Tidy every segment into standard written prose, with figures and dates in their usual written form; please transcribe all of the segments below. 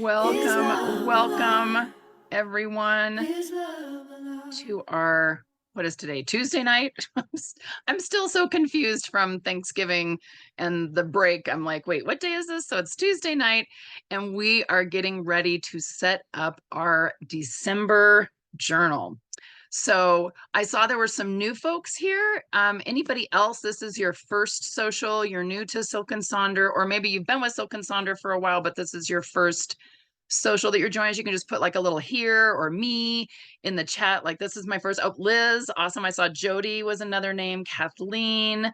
Welcome everyone to our, what is today? Tuesday night? I'm still so confused from Thanksgiving and the break. I'm like, wait, what day is this? So it's Tuesday night, and we are getting ready to set up our December journal. So I saw there were some new folks here. Anybody else, this is your first social, you're new to Silk and Sonder, or maybe you've been with Silk and Sonder for a while, but this is your first social that you're joining. You can just put like a little here or me in the chat. Like, this is my first. Oh, Liz, awesome. I saw Jody was another name. Kathleen,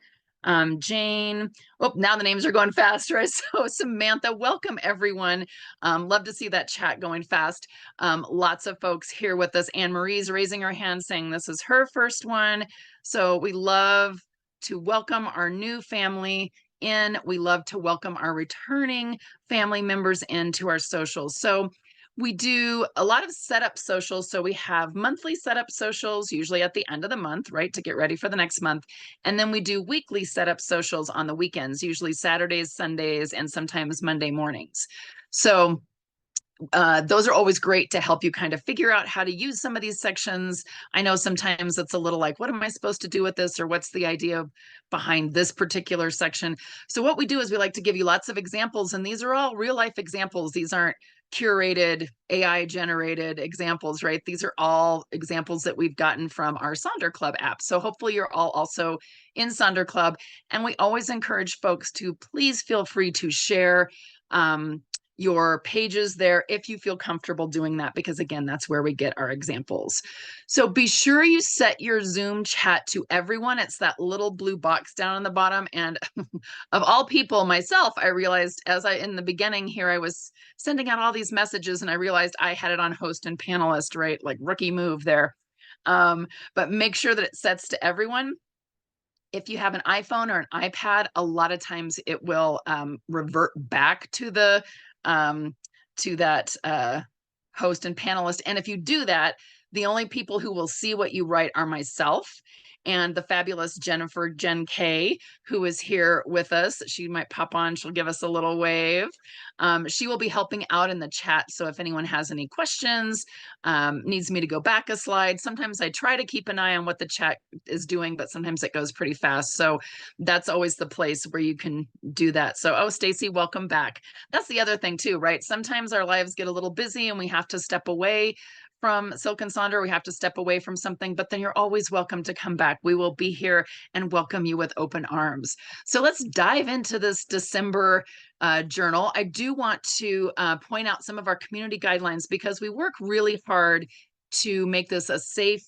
Jane. Oh, now the names are going fast, right? So Samantha, welcome everyone. Love to see that chat going fast. Lots of folks here with us. Anne Marie's raising her hand saying this is her first one. So we love to welcome our new family in. We love to welcome our returning family members into our socials. So we do a lot of setup socials. So we have monthly setup socials, usually at the end of the month, right, to get ready for the next month. And then we do weekly setup socials on the weekends, usually Saturdays, Sundays, and sometimes Monday mornings. So those are always great to help you kind of figure out how to use some of these sections. I know sometimes it's a little like, what am I supposed to do with this? Or what's the idea behind this particular section? So what we do is we like to give you lots of examples, and these are all real life examples. These aren't curated AI generated examples, right? These are all examples that we've gotten from our Sonder Club app. So hopefully you're all also in Sonder Club. And we always encourage folks to please feel free to share your pages there if you feel comfortable doing that, because again, that's where we get our examples. So be sure you set your Zoom chat to everyone. It's that little blue box down on the bottom. And of all people, myself, I realized in the beginning here, I was sending out all these messages and I realized I had it on host and panelist, right? Like rookie move there. But make sure that it sets to everyone. If you have an iPhone or an iPad, a lot of times it will revert back to the that host and panelist. And if you do that, the only people who will see what you write are myself and the fabulous Jen K, who is here with us. She might pop on. She'll give us a little wave. She will be helping out in the chat. So if anyone has any questions, needs me to go back a slide, sometimes I try to keep an eye on what the chat is doing, but sometimes it goes pretty fast. So that's always the place where you can do that. So, oh, Stacy, welcome back. That's the other thing too, right? Sometimes our lives get a little busy and we have to step away from Silk and Sonder. We have to step away from something, but then you're always welcome to come back. We will be here and welcome you with open arms. So let's dive into this December journal. I do want to point out some of our community guidelines because we work really hard to make this a safe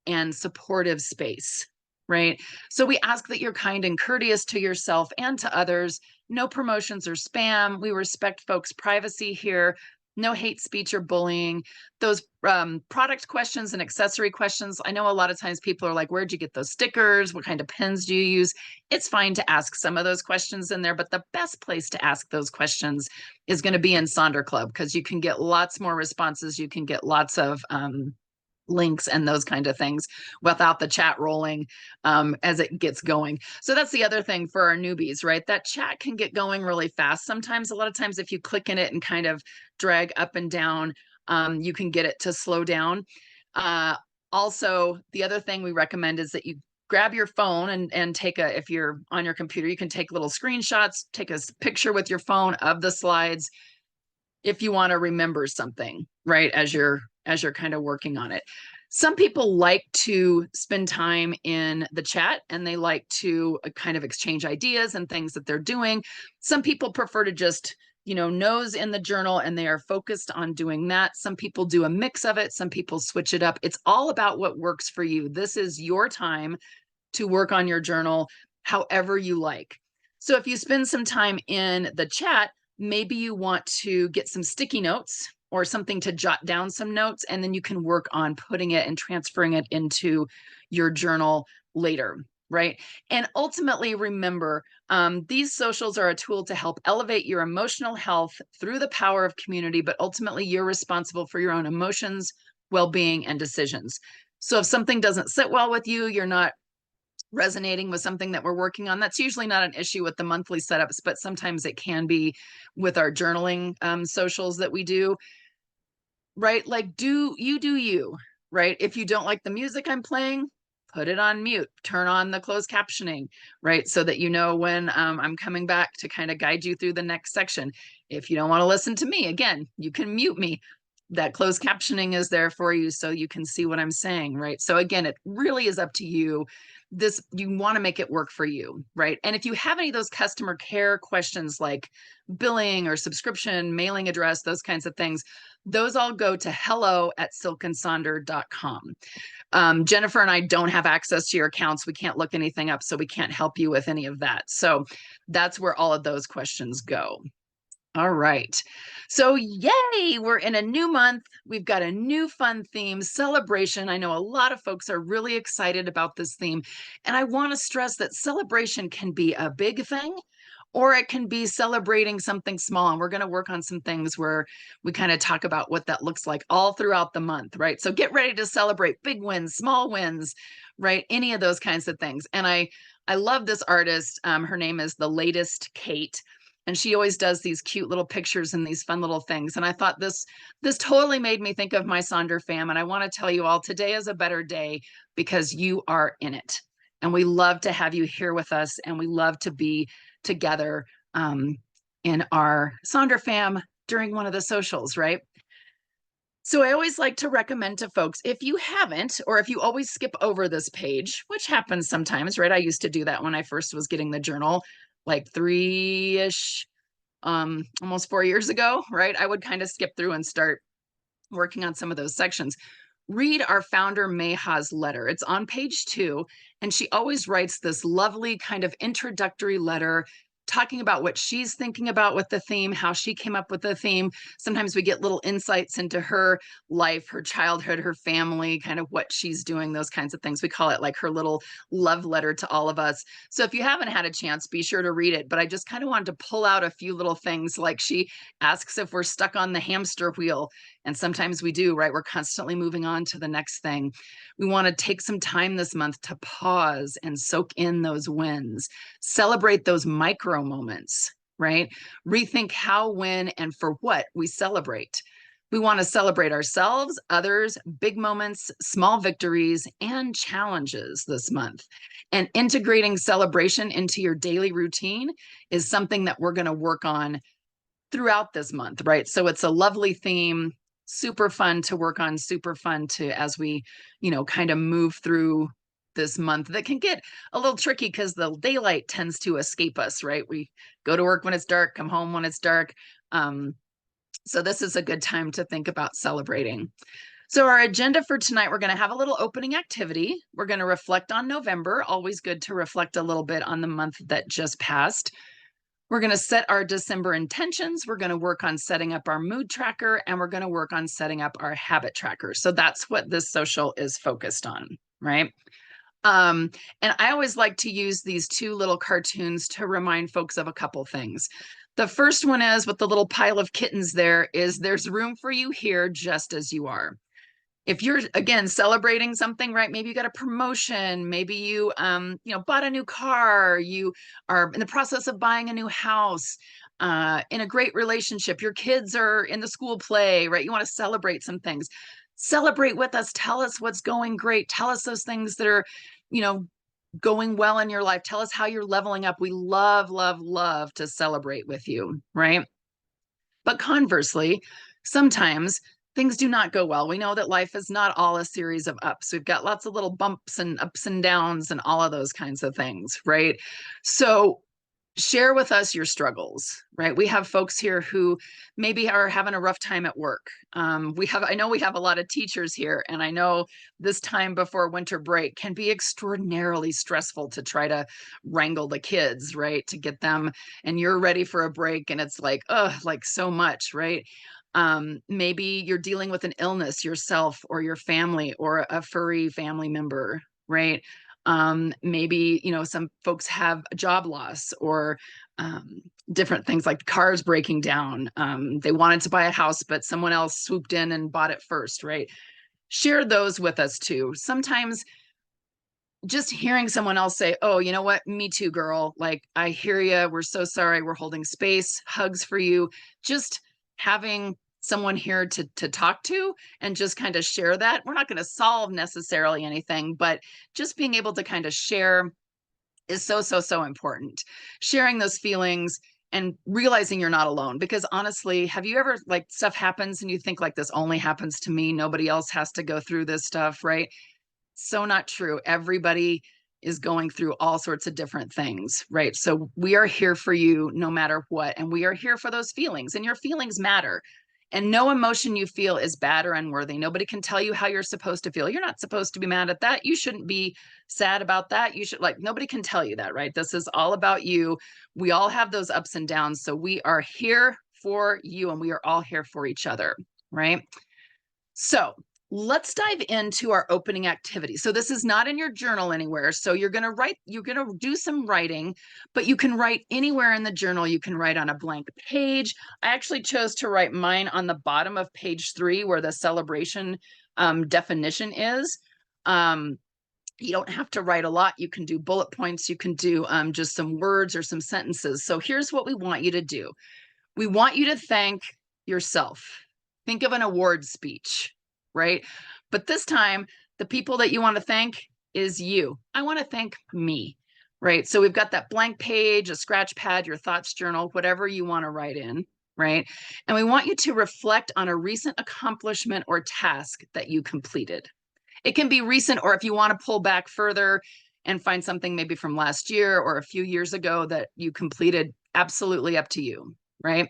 and supportive space, right? So we ask that you're kind and courteous to yourself and to others. No promotions or spam. We respect folks' privacy here. No hate speech or bullying. Those product questions and accessory questions, I know a lot of times people are like, where'd you get those stickers? What kind of pens do you use? It's fine to ask some of those questions in there, but the best place to ask those questions is going to be in Sonder Club, because you can get lots more responses. You can get lots of links and those kind of things without the chat rolling as it gets going. So that's the other thing for our newbies, right? That chat can get going really fast. Sometimes, a lot of times, if you click in it and kind of drag up and down, you can get it to slow down. Also, the other thing we recommend is that you grab your phone and take if you're on your computer, you can take little screenshots, take a picture with your phone of the slides if you want to remember something, right, as you're kind of working on it. Some people like to spend time in the chat and they like to kind of exchange ideas and things that they're doing. Some people prefer to just, nose in the journal and they are focused on doing that. Some people do a mix of it. Some people switch it up. It's all about what works for you. This is your time to work on your journal however you like. So if you spend some time in the chat, maybe you want to get some sticky notes or something to jot down some notes, and then you can work on putting it and transferring it into your journal later, right? And ultimately, remember, these socials are a tool to help elevate your emotional health through the power of community, but ultimately you're responsible for your own emotions, well-being, and decisions. So if something doesn't sit well with you, you're not resonating with something that we're working on. That's usually not an issue with the monthly setups, but sometimes it can be with our journaling socials that we do, right? Like do you, right? If you don't like the music I'm playing, put it on mute, turn on the closed captioning, right? So that you know when I'm coming back to kind of guide you through the next section. If you don't want to listen to me, again, you can mute me. That closed captioning is there for you so you can see what I'm saying, right? So again, it really is up to you. This, you want to make it work for you, right? And if you have any of those customer care questions like billing or subscription, mailing address, those kinds of things, those all go to hello@silkandsonder.com. Jennifer and I don't have access to your accounts. We can't look anything up, so we can't help you with any of that. So that's where all of those questions go. All right. So yay, we're in a new month. We've got a new fun theme, celebration. I know a lot of folks are really excited about this theme. And I want to stress that celebration can be a big thing, or it can be celebrating something small. And we're going to work on some things where we kind of talk about what that looks like all throughout the month, right? So get ready to celebrate big wins, small wins, right? Any of those kinds of things. And I love this artist. Her name is The Latest Kate, and she always does these cute little pictures and these fun little things. And I thought this totally made me think of my Sonder fam. And I want to tell you all, today is a better day because you are in it. And we love to have you here with us, and we love to be together in our Sonder fam during one of the socials, right? So I always like to recommend to folks, if you haven't, or if you always skip over this page, which happens sometimes, right? I used to do that when I first was getting the journal, like 3-ish, almost 4 years ago, right? I would kind of skip through and start working on some of those sections. Read our founder Mayha's letter. It's on page 2, and she always writes this lovely kind of introductory letter talking about what she's thinking about with the theme, how she came up with the theme. Sometimes we get little insights into her life, her childhood, her family, kind of what she's doing, those kinds of things. We call it like her little love letter to all of us. So if you haven't had a chance, be sure to read it. But I just kind of wanted to pull out a few little things, like she asks if we're stuck on the hamster wheel. And sometimes we do, right? We're constantly moving on to the next thing. We want to take some time this month to pause and soak in those wins, celebrate those micro moments, right? Rethink how, when, and for what we celebrate. We want to celebrate ourselves, others, big moments, small victories, and challenges this month. And integrating celebration into your daily routine is something that we're going to work on throughout this month, right? So it's a lovely theme, super fun to work on, super fun to, as we, kind of move through this month, that can get a little tricky because the daylight tends to escape us, right? We go to work when it's dark, come home when it's dark. So this is a good time to think about celebrating. So our agenda for tonight, we're going to have a little opening activity. We're going to reflect on November. Always good to reflect a little bit on the month that just passed. We're going to set our December intentions. We're going to work on setting up our mood tracker, and we're going to work on setting up our habit tracker. So that's what this social is focused on, right? And I always like to use these two little cartoons to remind folks of a couple things. The first one is, with the little pile of kittens there, is there's room for you here just as you are. If you're, again, celebrating something, right? Maybe you got a promotion, maybe you bought a new car, you are in the process of buying a new house, in a great relationship, your kids are in the school play, right? You want to celebrate some things. Celebrate with us. Tell us what's going great. Tell us those things that are, going well in your life. Tell us how you're leveling up. We love, love, love to celebrate with you, right? But conversely, sometimes things do not go well. We know that life is not all a series of ups. We've got lots of little bumps and ups and downs and all of those kinds of things, right? So share with us your struggles, right? We have folks here who maybe are having a rough time at work. I know we have a lot of teachers here, and I know this time before winter break can be extraordinarily stressful to try to wrangle the kids, right? To get them, and you're ready for a break, and it's like, like so much, right? Maybe you're dealing with an illness yourself or your family or a furry family member, right? Maybe, some folks have a job loss or different things like cars breaking down. They wanted to buy a house, but someone else swooped in and bought it first, right? Share those with us too. Sometimes just hearing someone else say, oh, you know what? Me too, girl. Like, I hear you. We're so sorry. We're holding space, hugs for you. Just having someone here to talk to and just kind of share that. We're not going to solve necessarily anything, but just being able to kind of share is so, so, so important. Sharing those feelings and realizing you're not alone. Because honestly, have you ever, like, stuff happens and you think, like, this only happens to me? Nobody else has to go through this stuff, right? So not true. Everybody is going through all sorts of different things, right? So we are here for you no matter what. And we are here for those feelings, and your feelings matter. And no emotion you feel is bad or unworthy. Nobody can tell you how you're supposed to feel. You're not supposed to be mad at that. You shouldn't be sad about that. You should, like, nobody can tell you that, right? This is all about you. We all have those ups and downs. So we are here for you, and we are all here for each other, right? So let's dive into our opening activity. So this is not in your journal anywhere. So you're going to do some writing, but you can write anywhere in the journal. You can write on a blank page. I actually chose to write mine on the bottom of page 3 where the celebration definition is. You don't have to write a lot. You can do bullet points. You can do just some words or some sentences. So here's what we want you to do. We want you to thank yourself. Think of an award speech, right? But this time, the people that you want to thank is you. I want to thank me, right? So we've got that blank page, a scratch pad, your thoughts journal, whatever you want to write in, right? And we want you to reflect on a recent accomplishment or task that you completed. It can be recent, or if you want to pull back further and find something maybe from last year or a few years ago that you completed, absolutely up to you, right?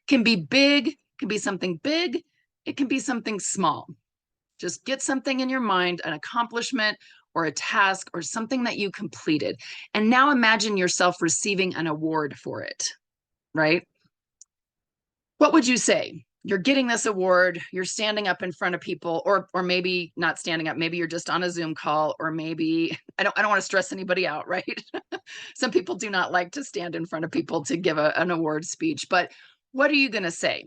Can be big, can be something big, it can be something small. Just get something in your mind, an accomplishment or a task or something that you completed. And now imagine yourself receiving an award for it, right? What would you say? You're getting this award, you're standing up in front of people, or maybe not standing up, maybe you're just on a Zoom call, or maybe I don't want to stress anybody out, right? Some people do not like to stand in front of people to give an award speech, but what are you going to say?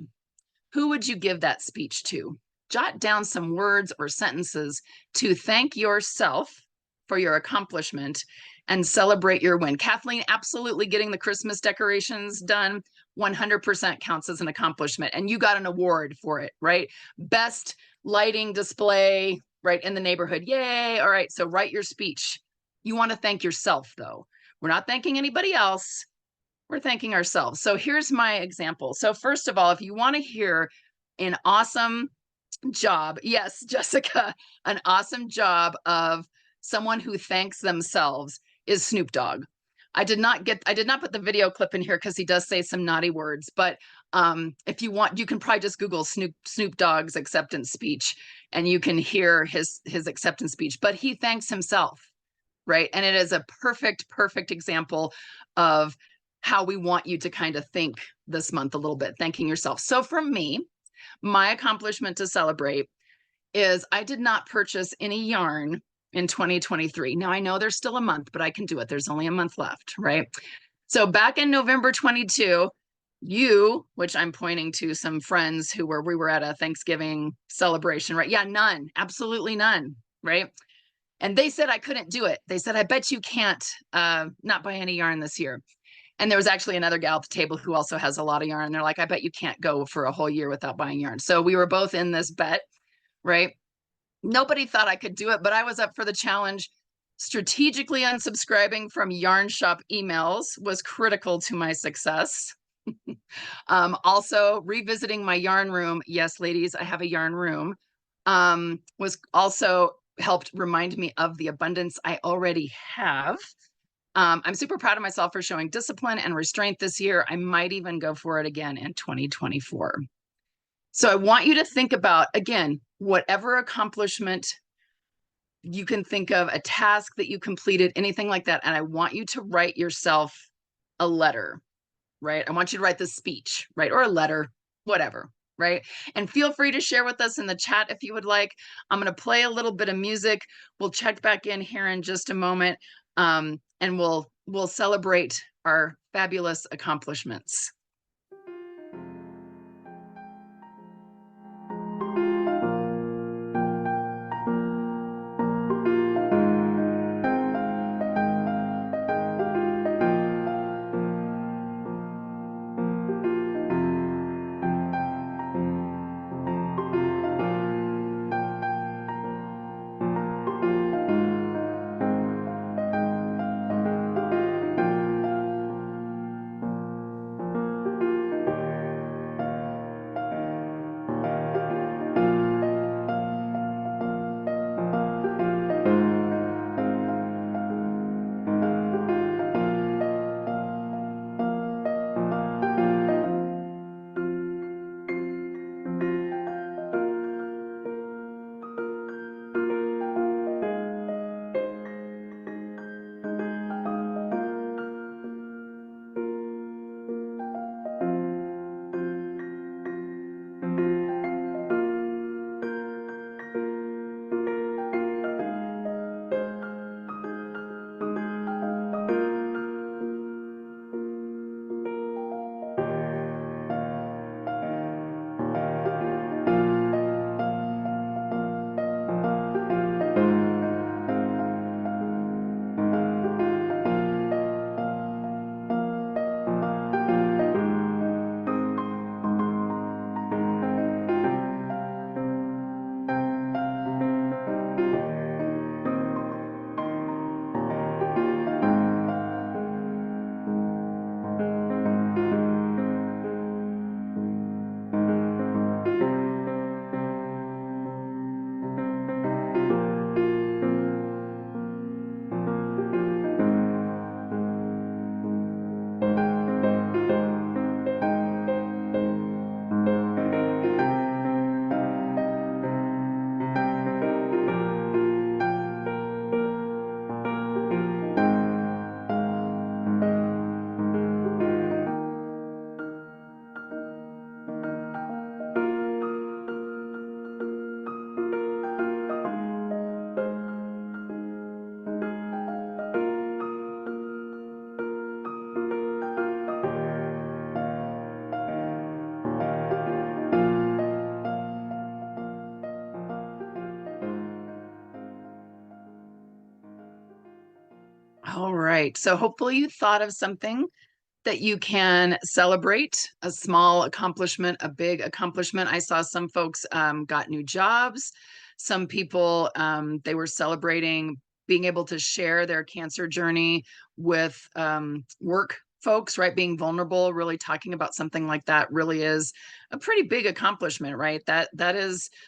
Who would you give that speech to? Jot down some words or sentences to thank yourself for your accomplishment and celebrate your win. Kathleen, absolutely getting the Christmas decorations done 100% counts as an accomplishment, and you got an award for it, right? Best lighting display, right, in the neighborhood. Yay. All right, so write your speech. You want to thank yourself, though. We're not thanking anybody else. We're thanking ourselves. So here's my example. So first of all, if you want to hear an awesome job, yes, Jessica, an awesome job of someone who thanks themselves is Snoop Dogg. I did not put the video clip in here because he does say some naughty words, but if you want, you can probably just Google Snoop Dogg's acceptance speech and you can hear his acceptance speech, but he thanks himself, right? And it is a perfect example of how we want you to kind of think this month a little bit, thanking yourself. So for me, my accomplishment to celebrate is I did not purchase any yarn in 2023. Now I know there's still a month, but I can do it. There's only a month left, right? So back in November 22, which I'm pointing to some friends we were at a Thanksgiving celebration, right? Yeah, none, absolutely none, right? And they said I couldn't do it. They said, I bet you can't not buy any yarn this year. And there was actually another gal at the table who also has a lot of yarn. And they're like, I bet you can't go for a whole year without buying yarn. So we were both in this bet, right? Nobody thought I could do it, but I was up for the challenge. Strategically unsubscribing from yarn shop emails was critical to my success. Also, revisiting my yarn room. Yes, ladies, I have a yarn room. Was also helped remind me of the abundance I already have. I'm super proud of myself for showing discipline and restraint this year. I might even go for it again in 2024. So I want you to think about, again, whatever accomplishment you can think of, a task that you completed, anything like that. And I want you to write yourself a letter, right? I want you to write this speech, right? Or a letter, whatever, right? And feel free to share with us in the chat if you would like. I'm going to play a little bit of music. We'll check back in here in just a moment, and we'll celebrate our fabulous accomplishments. right. So hopefully you thought of something that you can celebrate, a small accomplishment, a big accomplishment. I saw some folks got new jobs. Some people, they were celebrating being able to share their cancer journey with work folks, right? Being vulnerable, really talking about something like that really is a pretty big accomplishment, right? That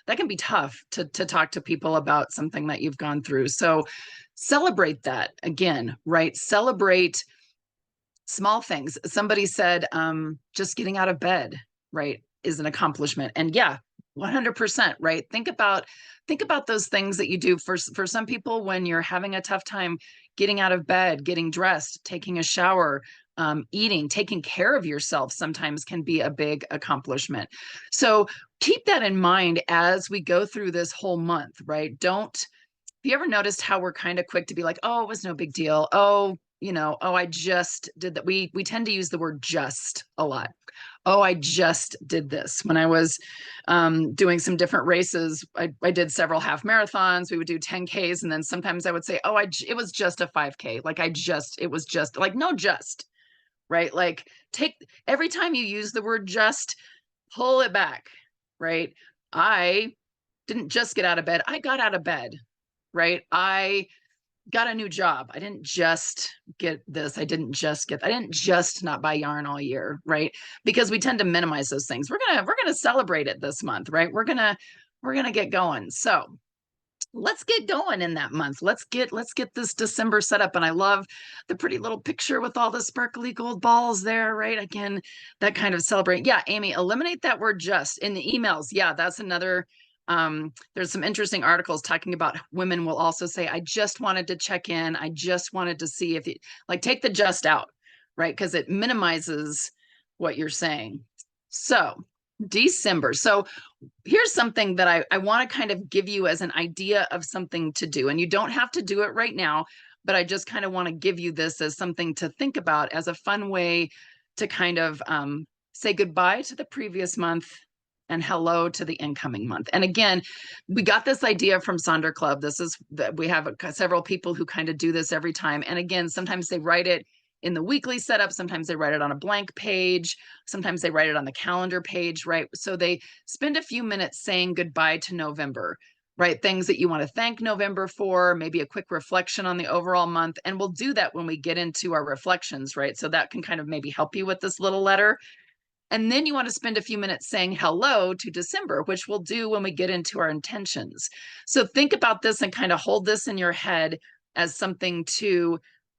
can be tough to talk to people about something that you've gone through. So celebrate that again, right? Celebrate small things. Somebody said just getting out of bed, right, is an accomplishment. And yeah, 100%, right? Think about those things that you do for some people when you're having a tough time getting out of bed, getting dressed, taking a shower, eating, taking care of yourself sometimes can be a big accomplishment. So keep that in mind as we go through this whole month, right? Don't Have you ever noticed how we're kind of quick to be like, oh, it was no big deal. Oh, oh, I just did that. We tend to use the word just a lot. Oh, I just did this. When I was doing some different races, I did several half marathons. We would do 10Ks. And then sometimes I would say, oh, it was just a 5K. Like it was just like, no, just, right? Like every time you use the word just, pull it back, right? I didn't just get out of bed. I got out of bed, right? I got a new job. I didn't just get this. I didn't just not buy yarn all year, right? Because we tend to minimize those things. We're gonna celebrate it this month, right? We're gonna get going. So let's get going in that month. Let's get this December set up. And I love the pretty little picture with all the sparkly gold balls there, right? Again, that kind of celebrate. Yeah, Amy, eliminate that word just in the emails. Yeah, that's another. There's some interesting articles talking about women will also say, I just wanted to check in. I just wanted to see if you like take the just out, right? Because it minimizes what you're saying. So December. So here's something that I want to kind of give you as an idea of something to do. And you don't have to do it right now, but I just kind of want to give you this as something to think about as a fun way to kind of say goodbye to the previous month and hello to the incoming month. And again, we got this idea from Sonder Club. We have several people who kind of do this every time. And again, sometimes they write it in the weekly setup. Sometimes they write it on a blank page. Sometimes they write it on the calendar page, right? So they spend a few minutes saying goodbye to November, right? Things that you want to thank November for, maybe a quick reflection on the overall month. And we'll do that when we get into our reflections, right? So that can kind of maybe help you with this little letter. And then you want to spend a few minutes saying hello to December, which we'll do when we get into our intentions. So think about this and kind of hold this in your head as something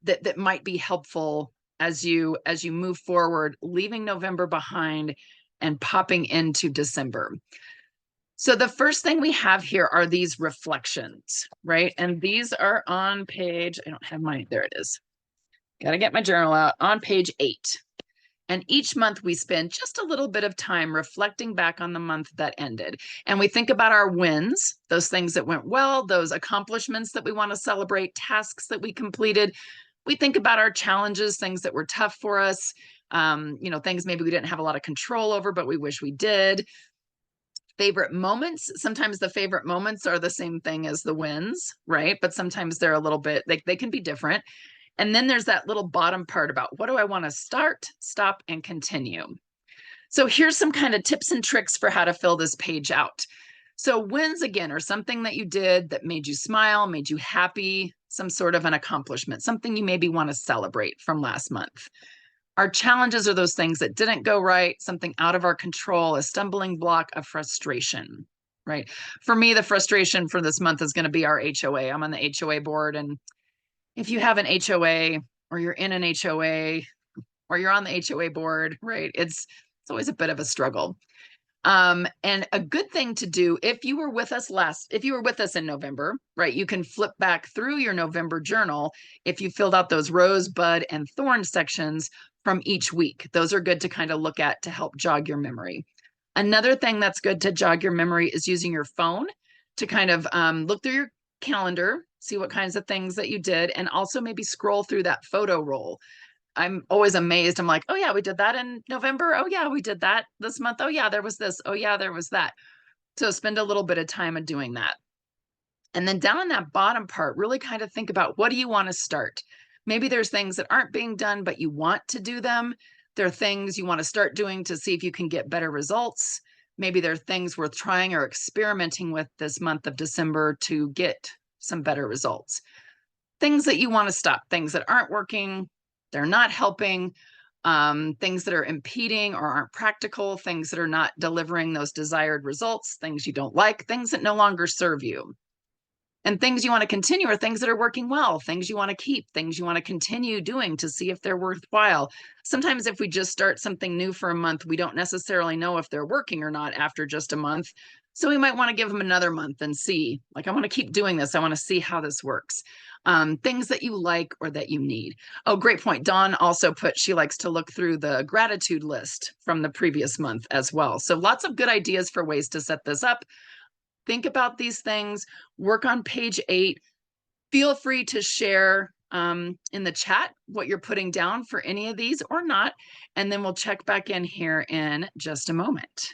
that might be helpful as you move forward, leaving November behind and popping into December. So the first thing we have here are these reflections, right? And these are on page, I don't have mine, there it is. Got to get my journal out, on page 8. And each month we spend just a little bit of time reflecting back on the month that ended. And we think about our wins, those things that went well, those accomplishments that we want to celebrate, tasks that we completed. We think about our challenges, things that were tough for us, things maybe we didn't have a lot of control over, but we wish we did. Favorite moments. Sometimes the favorite moments are the same thing as the wins, right? But sometimes they're a little bit, they can be different. And then there's that little bottom part about what do I want to start, stop, and continue. So here's some kind of tips and tricks for how to fill this page out. So wins, again, are something that you did that made you smile, made you happy, some sort of an accomplishment, something you maybe want to celebrate from last month. Our challenges are those things that didn't go right, something out of our control, a stumbling block, of frustration, right? For me, the frustration for this month is going to be our HOA. I'm on the HOA board, and if you have an HOA or you're in an HOA or you're on the HOA board, right, it's always a bit of a struggle. And a good thing to do if you were with us in November, right, you can flip back through your November journal if you filled out those rose, bud, and thorn sections from each week. Those are good to kind of look at to help jog your memory. Another thing that's good to jog your memory is using your phone to kind of look through your calendar, see what kinds of things that you did, and also maybe scroll through that photo roll. I'm always amazed. I'm like, oh yeah, we did that in November. Oh yeah, we did that this month. Oh yeah, there was this. Oh yeah, there was that. So spend a little bit of time in doing that. And then down in that bottom part, really kind of think about what do you want to start? Maybe there's things that aren't being done, but you want to do them. There are things you want to start doing to see if you can get better results. Maybe there are things worth trying or experimenting with this month of December to get some better results. Things that you want to stop, things that aren't working, they're not helping, things that are impeding or aren't practical, things that are not delivering those desired results, things you don't like, things that no longer serve you. And things you want to continue are things that are working well, things you want to keep, things you want to continue doing to see if they're worthwhile. Sometimes if we just start something new for a month, we don't necessarily know if they're working or not after just a month. So we might want to give them another month and see, like, I want to keep doing this. I want to see how this works. Things that you like or that you need. Oh, great point. Dawn also put she likes to look through the gratitude list from the previous month as well. So lots of good ideas for ways to set this up. Think about these things, work on page 8. Feel free to share in the chat what you're putting down for any of these or not, and then we'll check back in here in just a moment.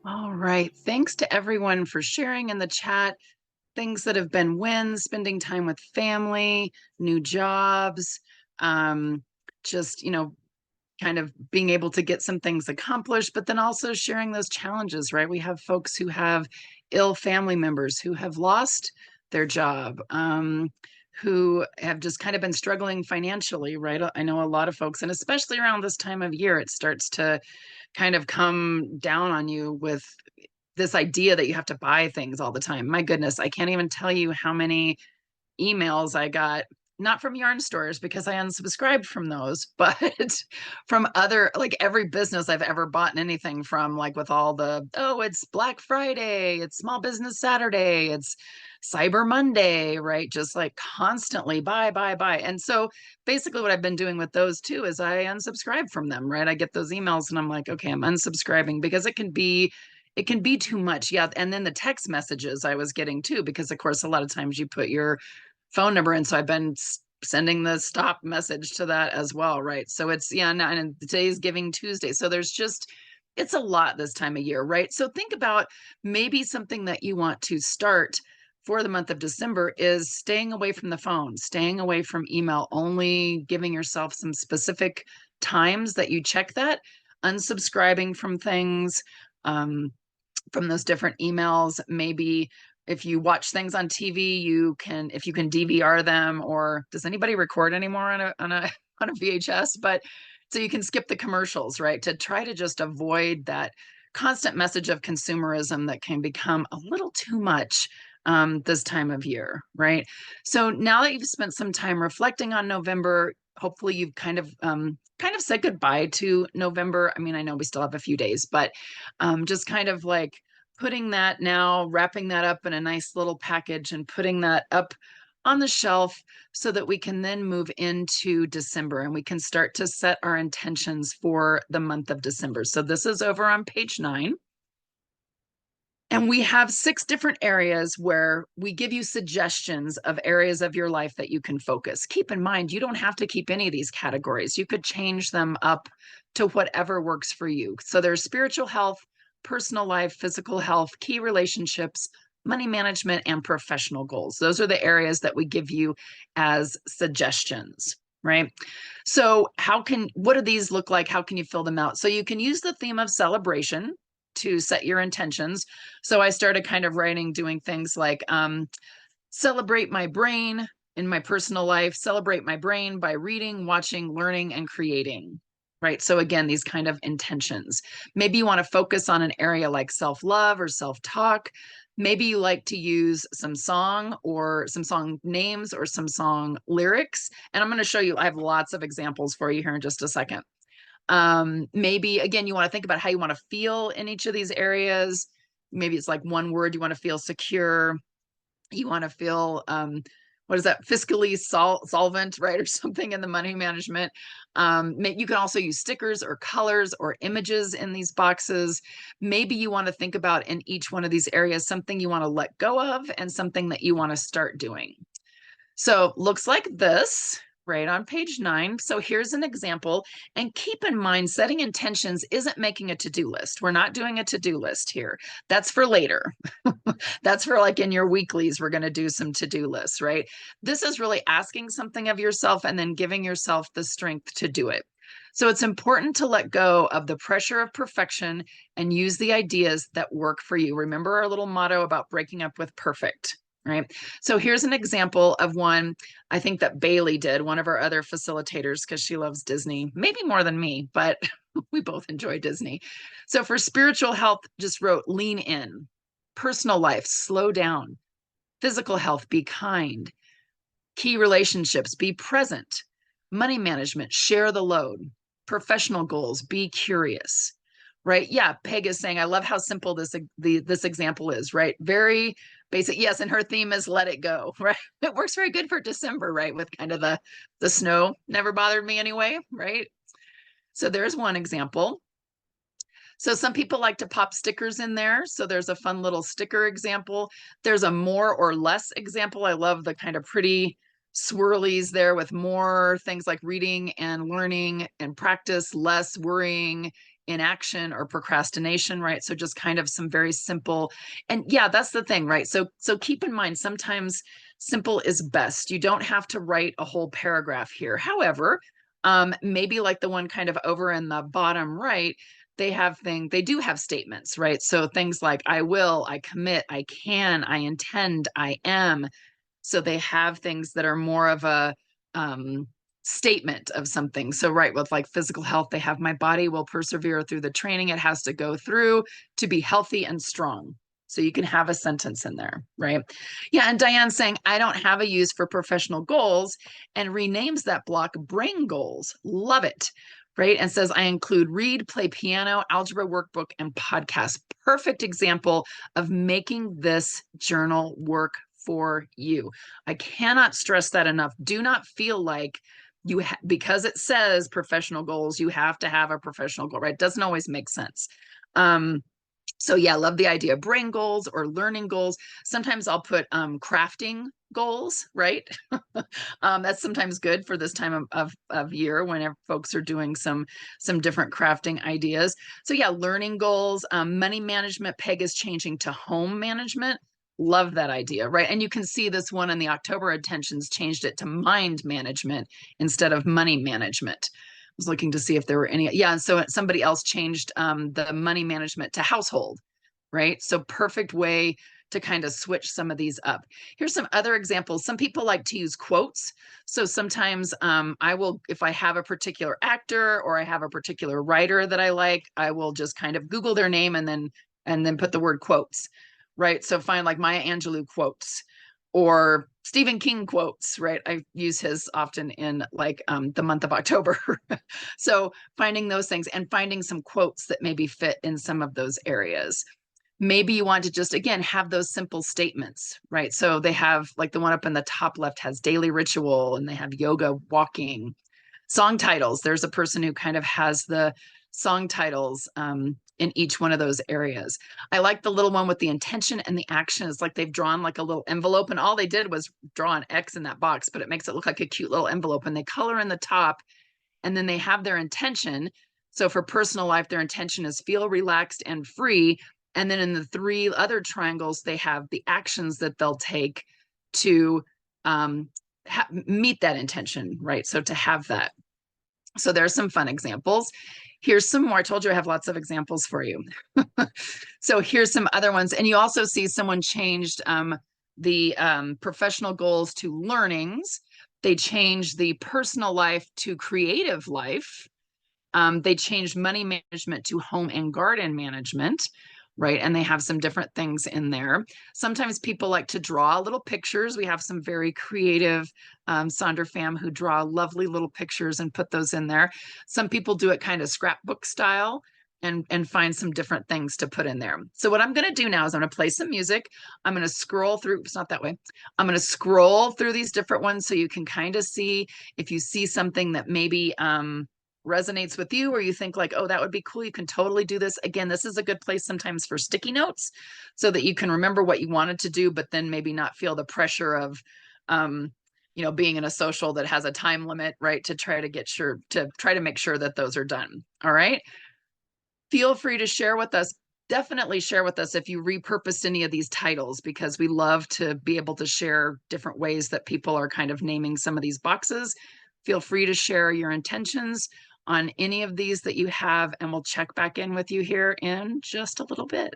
All right. Thanks to everyone for sharing in the chat things that have been wins, spending time with family, new jobs, um, just, kind of being able to get some things accomplished, but then also sharing those challenges, right? We have folks who have ill family members who have lost their job, who have just kind of been struggling financially, right? I know a lot of folks, and especially around this time of year, it starts to kind of come down on you with this idea that you have to buy things all the time. My goodness, I can't even tell you how many emails I got not from yarn stores because I unsubscribed from those, but from other, like every business I've ever bought anything from, like with all the, oh, it's Black Friday, it's Small Business Saturday, it's Cyber Monday, right? Just like constantly buy, buy, buy. And so basically what I've been doing with those too is I unsubscribe from them, right? I get those emails and I'm like, okay, I'm unsubscribing because it can be too much. Yeah. And then the text messages I was getting too, because of course, a lot of times you put your phone number. And so I've been sending the stop message to that as well, right? So it's, yeah, and today's Giving Tuesday. So there's just, it's a lot this time of year, right? So think about maybe something that you want to start for the month of December is staying away from the phone, staying away from email, only giving yourself some specific times that you check that, unsubscribing from things, from those different emails. Maybe if you watch things on TV, you can, if you can DVR them, or does anybody record anymore on a on a VHS? But so you can skip the commercials, right? To try to just avoid that constant message of consumerism that can become a little too much this time of year, right? So now that you've spent some time reflecting on November, hopefully you've kind of said goodbye to November. I mean, I know we still have a few days, but just kind of like putting that now, wrapping that up in a nice little package and putting that up on the shelf so that we can then move into December and we can start to set our intentions for the month of December. So this is over on page 9. And we have 6 different areas where we give you suggestions of areas of your life that you can focus. Keep in mind, you don't have to keep any of these categories. You could change them up to whatever works for you. So there's spiritual health, personal life, physical health, key relationships, money management, and professional goals. Those are the areas that we give you as suggestions, right? So what do these look like? How can you fill them out? So you can use the theme of celebration to set your intentions. So I started kind of writing, doing things like celebrate my brain in my personal life, celebrate my brain by reading, watching, learning, and creating. Right. So again, these kind of intentions. Maybe you want to focus on an area like self-love or self-talk. Maybe you like to use some song or some song names or some song lyrics. And I'm going to show you, I have lots of examples for you here in just a second. Maybe again, you want to think about how you want to feel in each of these areas. Maybe it's like one word, you want to feel secure, you want to feel what is that, fiscally solvent, right? Or something in the money management. You can also use stickers or colors or images in these boxes. Maybe you want to think about in each one of these areas something you want to let go of and something that you want to start doing. So looks like this right on page 9. So here's an example. And keep in mind, setting intentions isn't making a to-do list. We're not doing a to-do list here. That's for later. That's for like in your weeklies, we're going to do some to-do lists, right? This is really asking something of yourself and then giving yourself the strength to do it. So it's important to let go of the pressure of perfection and use the ideas that work for you. Remember our little motto about breaking up with perfect. Right. So here's an example of one I think that Bailey did, one of our other facilitators, because she loves Disney, maybe more than me, but we both enjoy Disney. So for spiritual health, just wrote lean in, personal life, slow down, physical health, be kind, key relationships, be present, money management, share the load, professional goals, be curious. Right. Yeah. Peg is saying, I love how simple this example is, right? Very basic. Yes. And her theme is let it go, right? It works very good for December, right? With kind of the snow never bothered me anyway, right? So there's one example. So some people like to pop stickers in there. So there's a fun little sticker example. There's a more or less example. I love the kind of pretty swirlies there with more things like reading and learning and practice, less worrying, inaction or procrastination, right? So just kind of some very simple, and yeah, that's the thing, right? So keep in mind, sometimes simple is best. You don't have to write a whole paragraph here. However, maybe like the one kind of over in the bottom right, they do have statements, right? So things like I will, I commit, I can, I intend, I am. So they have things that are more of a statement of something. So right, with like physical health, they have my body will persevere through the training it has to go through to be healthy and strong. So you can have a sentence in there, right? Yeah, and Diane's saying, I don't have a use for professional goals, and renames that block brain goals. Love it, right? And says, I include read, play piano, algebra workbook, and podcast. Perfect example of making this journal work for you. I cannot stress that enough. Do not feel like because it says professional goals, you have to have a professional goal, right? It doesn't always make sense. So yeah, love the idea of brain goals or learning goals. Sometimes I'll put crafting goals, right? That's sometimes good for this time of year whenever folks are doing some different crafting ideas. So yeah, learning goals, money management. Peg is changing to home management. Love that idea, right? And you can see this one in the October intentions changed it to mind management instead of money management. Was looking to see if there were any. Yeah, and so somebody else changed the money management to household, right? So perfect way to kind of switch some of these up. Here's some other examples. Some people like to use quotes. So sometimes I will, if I have a particular actor or I have a particular writer that I like, I will just kind of Google their name and then put the word quotes, right? So find like Maya Angelou quotes or Stephen King quotes, right? I use his often in like the month of October. So finding those things and finding some quotes that maybe fit in some of those areas. Maybe you want to just, again, have those simple statements, right? So they have like the one up in the top left has daily ritual and they have yoga, walking, song titles. There's a person who kind of has the song titles in each one of those areas. I like the little one with the intention and the action. It's like they've drawn like a little envelope and all they did was draw an X in that box, but it makes it look like a cute little envelope and they color in the top and then they have their intention. So for personal life, their intention is feel relaxed and free. And then in the three other triangles, they have the actions that they'll take to meet that intention, right? So to have that. So there's some fun examples. Here's some more. I told you I have lots of examples for you. So here's some other ones. And you also see someone changed the professional goals to learnings. They changed the personal life to creative life. They changed money management to home and garden management, right? And they have some different things in there. Sometimes people like to draw little pictures. We have some very creative Sonder fam who draw lovely little pictures and put those in there. Some people do it kind of scrapbook style and find some different things to put in there. So what I'm going to do now is I'm going to play some music. I'm going to scroll through, it's not that way. I'm going to scroll through these different ones so you can kind of see if you see something that maybe resonates with you or you think like, oh, that would be cool, you can totally do this. Again, this is a good place sometimes for sticky notes so that you can remember what you wanted to do, but then maybe not feel the pressure of being in a social that has a time limit, right? To try to make sure that those are done. All right. Feel free to share with us. Definitely share with us if you repurposed any of these titles, because we love to be able to share different ways that people are kind of naming some of these boxes. Feel free to share your intentions on any of these that you have, and we'll check back in with you here in just a little bit.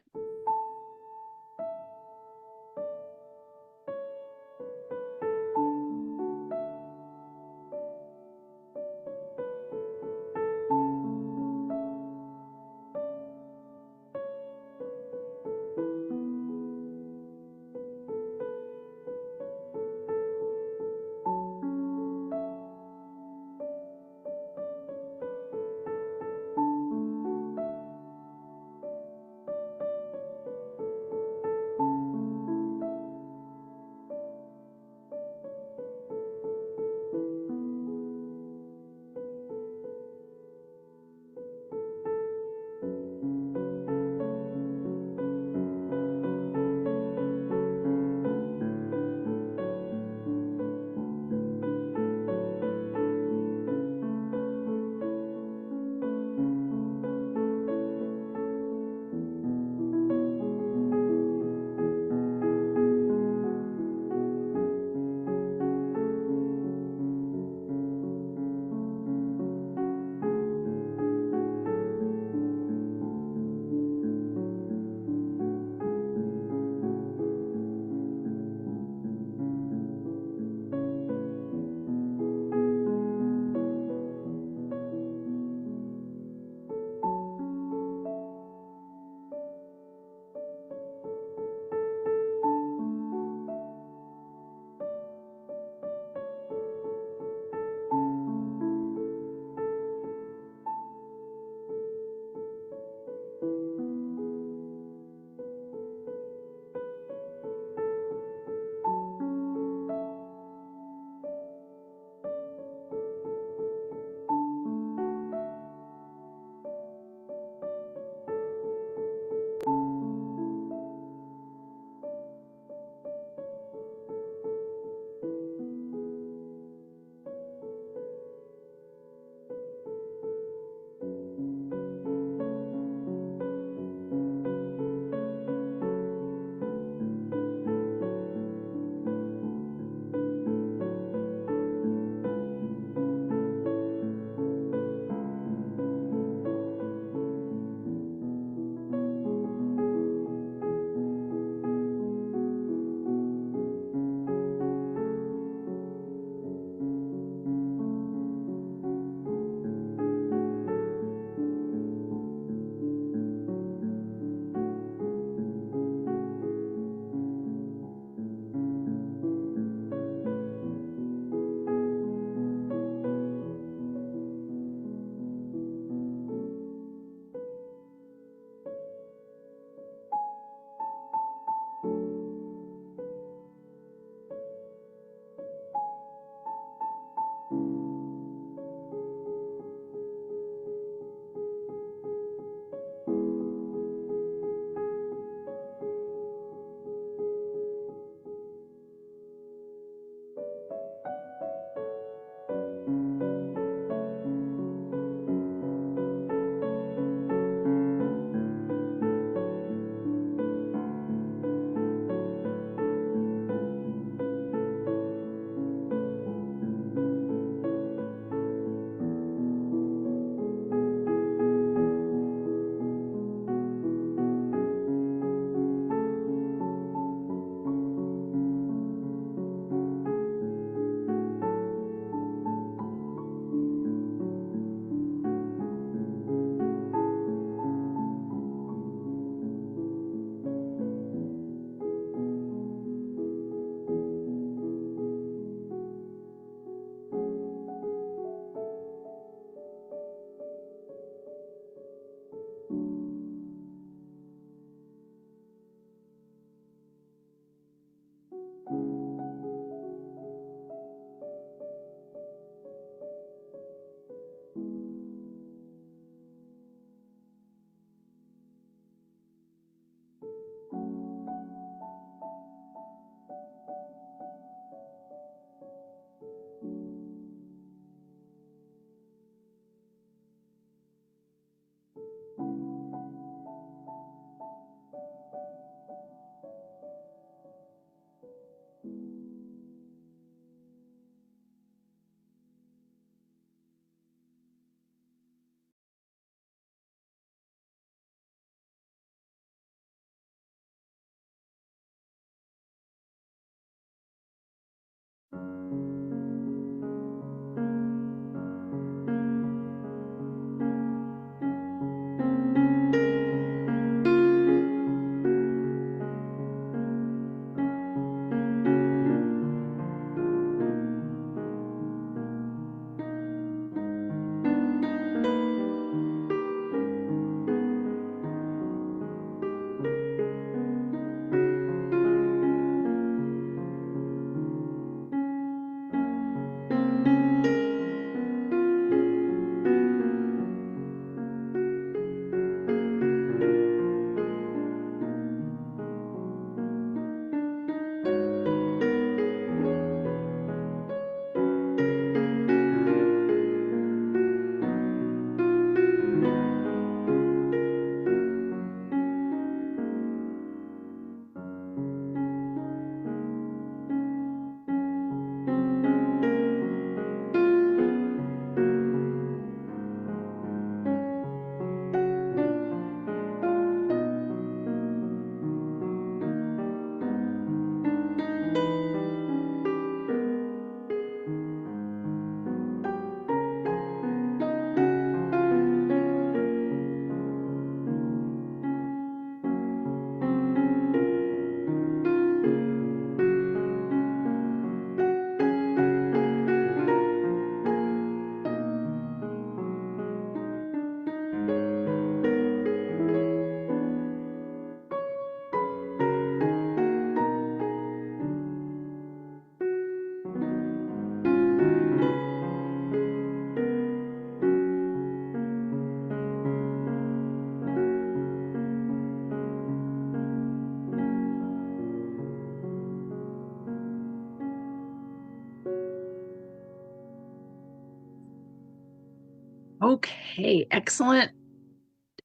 Okay, excellent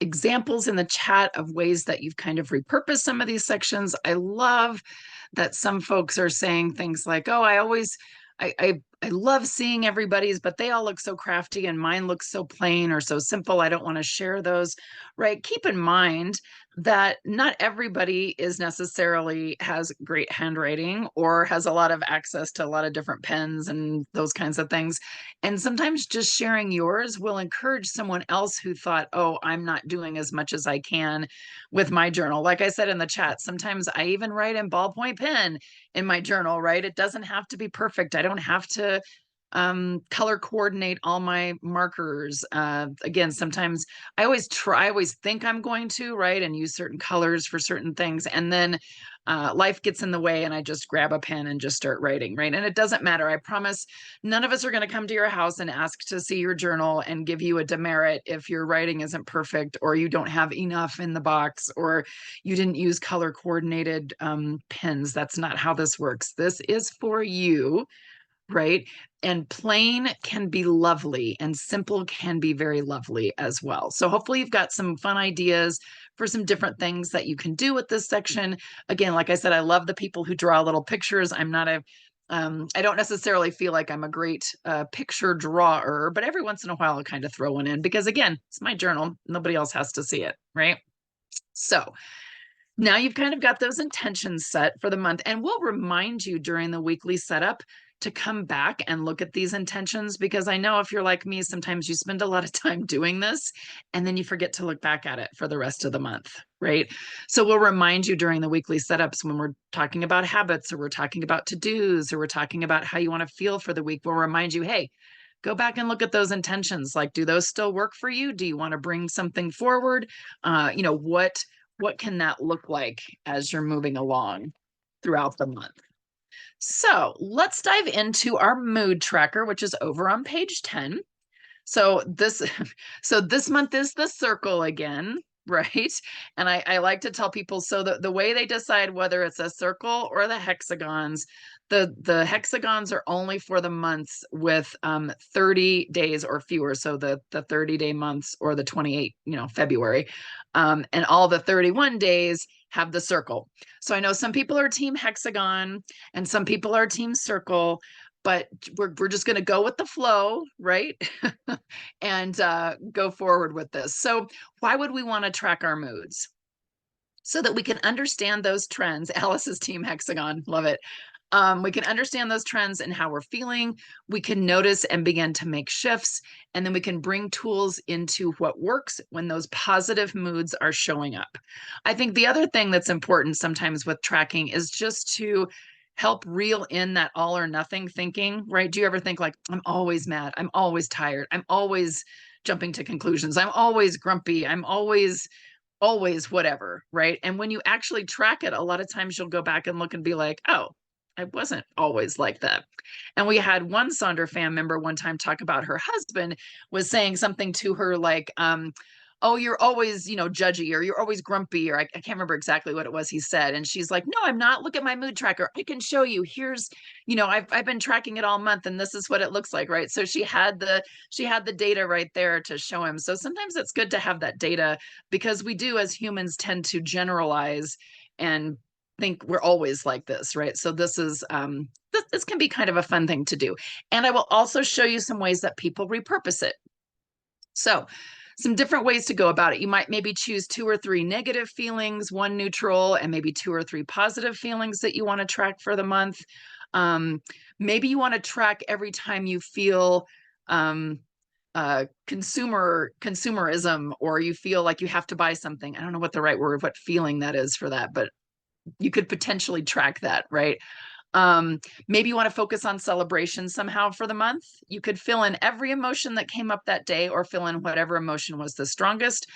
examples in the chat of ways that you've kind of repurposed some of these sections. I love that some folks are saying things like, oh, I love seeing everybody's, but they all look so crafty and mine looks so plain or so simple. I don't want to share those, right? Keep in mind that not everybody is necessarily has great handwriting or has a lot of access to a lot of different pens and those kinds of things. And sometimes just sharing yours will encourage someone else who thought, oh, I'm not doing as much as I can with my journal. Like I said in the chat, sometimes I even write in ballpoint pen in my journal, right? It doesn't have to be perfect. I don't have to color coordinate all my markers. Again, sometimes I always think I'm going to, right? And use certain colors for certain things. And then life gets in the way and I just grab a pen and just start writing, right? And it doesn't matter. I promise none of us are going to come to your house and ask to see your journal and give you a demerit if your writing isn't perfect or you don't have enough in the box or you didn't use color coordinated pens. That's not how this works. This is for you, right? And plain can be lovely and simple can be very lovely as well. So hopefully you've got some fun ideas for some different things that you can do with this section. Again, like I said, I love the people who draw little pictures. I'm not a I don't necessarily feel like I'm a great picture drawer, but every once in a while I'll kind of throw one in because again, it's my journal. Nobody else has to see it, right? So now you've kind of got those intentions set for the month, and we'll remind you during the weekly setup to come back and look at these intentions because I know if you're like me, sometimes you spend a lot of time doing this and then you forget to look back at it for the rest of the month, right? So we'll remind you during the weekly setups when we're talking about habits or we're talking about to-dos or we're talking about how you want to feel for the week. We'll remind you, hey, go back and look at those intentions. Like, do those still work for you? Do you want to bring something forward? What can that look like as you're moving along throughout the month? So let's dive into our mood tracker, which is over on page 10. So this so this month is the circle again, right? And I like to tell people so the way they decide whether it's a circle or the hexagons, the hexagons are only for the months with 30 days or fewer. So the 30-day months or the 28, February. And all the 31 days have the circle. So I know some people are team hexagon and some people are team circle, but we're just going to go with the flow, right? And go forward with this. So why would we want to track our moods? So that we can understand those trends. Alice's team hexagon, love it. We can understand those trends and how we're feeling. We can notice and begin to make shifts. And then we can bring tools into what works when those positive moods are showing up. I think the other thing that's important sometimes with tracking is just to help reel in that all or nothing thinking, right? Do you ever think like, I'm always mad, I'm always tired, I'm always jumping to conclusions, I'm always grumpy, I'm always whatever, right? And when you actually track it, a lot of times you'll go back and look and be like, oh, I wasn't always like that. And we had one Sonder fan member one time talk about her husband was saying something to her like, oh, you're always, judgy or you're always grumpy, or I can't remember exactly what it was he said. And she's like, no, I'm not. Look at my mood tracker. I can show you. Here's, I've been tracking it all month and this is what it looks like, right? So she had the data right there to show him. So sometimes it's good to have that data because we do as humans tend to generalize and think we're always like this, right? So this can be kind of a fun thing to do. And I will also show you some ways that people repurpose it. So some different ways to go about it. You might maybe choose 2 or 3 negative feelings, 1 neutral, and maybe 2 or 3 positive feelings that you want to track for the month. Maybe you want to track every time you feel consumerism, or you feel like you have to buy something. I don't know what the right word, what feeling that is for that, but you could potentially track that, right? Maybe you want to focus on celebration somehow for the month. You could fill in every emotion that came up that day or fill in whatever emotion was the strongest.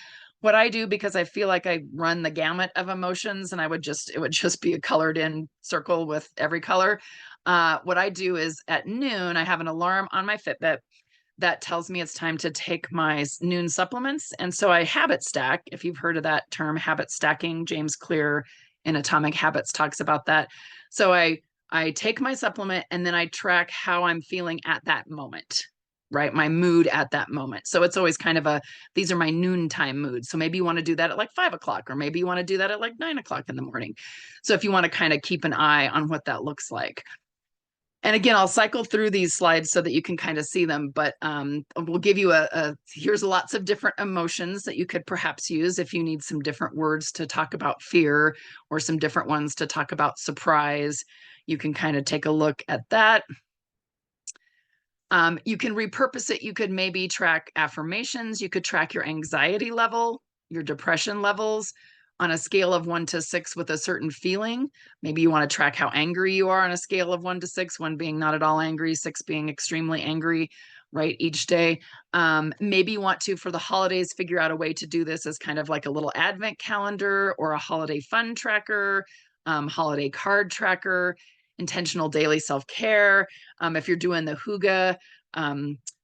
What I do, because I feel like I run the gamut of emotions and it would just be a colored in circle with every color. What I do is at noon, I have an alarm on my Fitbit that tells me it's time to take my noon supplements. And so I habit stack, if you've heard of that term, habit stacking. James Clear in Atomic Habits talks about that. So I take my supplement and then I track how I'm feeling at that moment. right? My mood at that moment. So it's always kind of these are my noontime moods. So maybe you want to do that at like 5 o'clock, or maybe you want to do that at like 9 o'clock in the morning. So if you want to kind of keep an eye on what that looks like. And again, I'll cycle through these slides so that you can kind of see them, but we'll give you here's lots of different emotions that you could perhaps use if you need some different words to talk about fear, or some different ones to talk about surprise. You can kind of take a look at that. You can repurpose it. You could maybe track affirmations. You could track your anxiety level, your depression levels on a scale of 1 to 6 with a certain feeling. Maybe you want to track how angry you are on a scale of 1 to 6, 1 being not at all angry, 6 being extremely angry, right, each day. Maybe you want to, for the holidays, figure out a way to do this as kind of like a little advent calendar or a holiday fun tracker, holiday card tracker, intentional daily self-care. If you're doing the hygge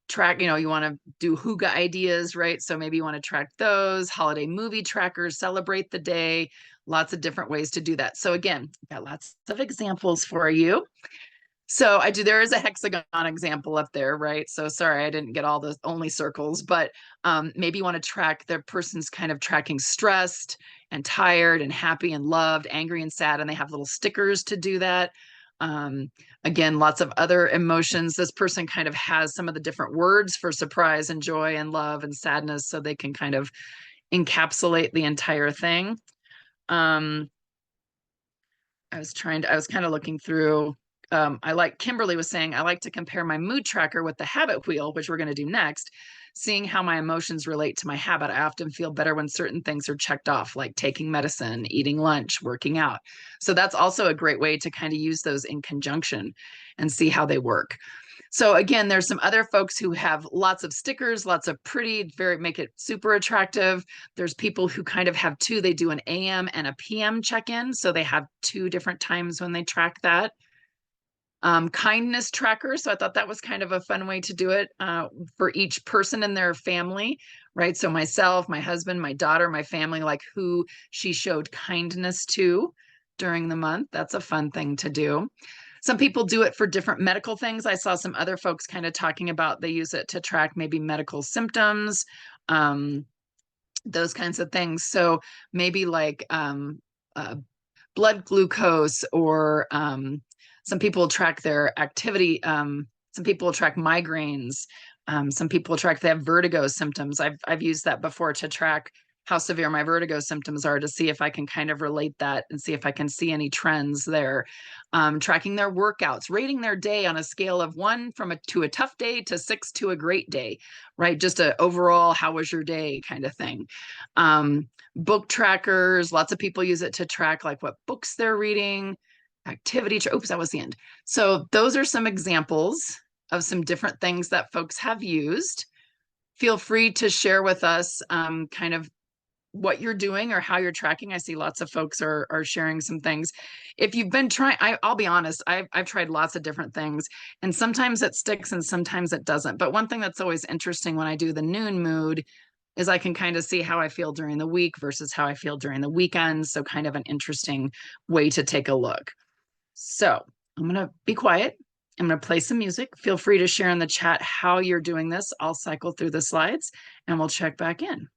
track, you want to do hygge ideas, right? So maybe you want to track those. Holiday movie trackers, celebrate the day, lots of different ways to do that. So again, got lots of examples for you. So there is a hexagon example up there, right? So sorry, I didn't get all the only circles, but maybe you want to track the person's kind of tracking stressed and tired and happy and loved, angry and sad, and they have little stickers to do that. Again, lots of other emotions. This person kind of has some of the different words for surprise and joy and love and sadness, so they can kind of encapsulate the entire thing. I was kind of looking through. Kimberly was saying, I like to compare my mood tracker with the habit wheel, which we're going to do next, seeing how my emotions relate to my habit. I often feel better when certain things are checked off, like taking medicine, eating lunch, working out. So that's also a great way to kind of use those in conjunction and see how they work. So again, there's some other folks who have lots of stickers, lots of pretty, make it super attractive. There's people who kind of have two. They do an AM and a PM check-in. So they have 2 different times when they track that. Kindness tracker. So I thought that was kind of a fun way to do it for each person in their family, right? So myself, my husband, my daughter, my family, like who she showed kindness to during the month. That's a fun thing to do. Some people do it for different medical things. I saw some other folks kind of talking about they use it to track maybe medical symptoms, those kinds of things. So maybe like blood glucose, or some people track their activity. Some people track migraines. Some people track they have vertigo symptoms. I've used that before to track how severe my vertigo symptoms are, to see if I can kind of relate that and see if I can see any trends there. Tracking their workouts, rating their day on a scale of 1 to a tough day to 6 to a great day, right? Just a overall, how was your day kind of thing. Book trackers, lots of people use it to track like what books they're reading, activity. Oops, that was the end. So those are some examples of some different things that folks have used. Feel free to share with us kind of what you're doing or how you're tracking. I see lots of folks are sharing some things. If you've been trying, I'll be honest, I've tried lots of different things, and sometimes it sticks and sometimes it doesn't. But one thing that's always interesting when I do the noon mood is I can kind of see how I feel during the week versus how I feel during the weekend. So kind of an interesting way to take a look. So I'm going to be quiet. I'm going to play some music. Feel free to share in the chat how you're doing this. I'll cycle through the slides and we'll check back in.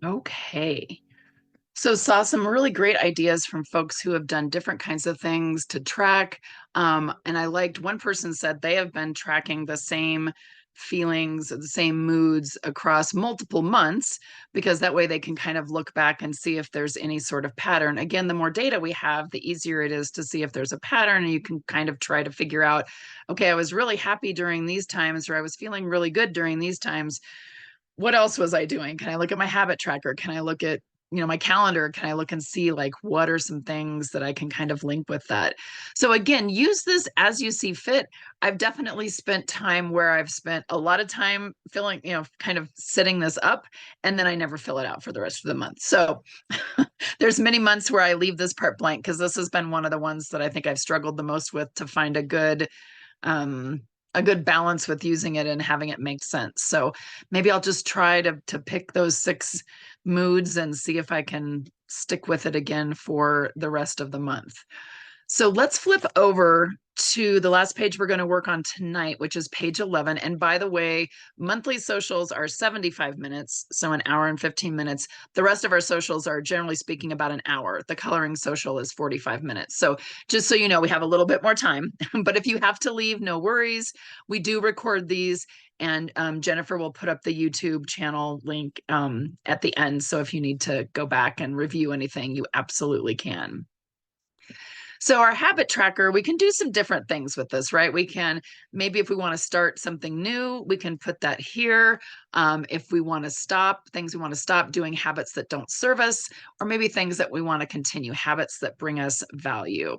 Okay. So saw some really great ideas from folks who have done different kinds of things to track. And I liked one person said they have been tracking the same feelings, the same moods across multiple months, because that way they can kind of look back and see if there's any sort of pattern. Again, the more data we have, the easier it is to see if there's a pattern, and you can kind of try to figure out, okay, I was really happy during these times, or I was feeling really good during these times. What else was I doing? Can I look at my habit tracker? Can I look at, my calendar? Can I look and see like what are some things that I can kind of link with that? So again, use this as you see fit. I've definitely spent time where I've spent a lot of time filling, kind of setting this up, and then I never fill it out for the rest of the month. So there's many months where I leave this part blank because this has been one of the ones that I think I've struggled the most with to find um, a good balance with using it and having it make sense. So maybe I'll just try to pick those 6 moods and see if I can stick with it again for the rest of the month. So let's flip over to the last page we're going to work on tonight, which is page 11. And by the way, monthly socials are 75 minutes, so an hour and 15 minutes. The rest of our socials are generally speaking about an hour. The coloring social is 45 minutes. So just so you know, we have a little bit more time. But if you have to leave, no worries. We do record these, and Jennifer will put up the YouTube channel link at the end. So if you need to go back and review anything, you absolutely can. So our habit tracker, we can do some different things with this, right? We can, maybe if we want to start something new, we can put that here. If we want to stop, things we want to stop doing, habits that don't serve us, or maybe things that we want to continue, habits that bring us value.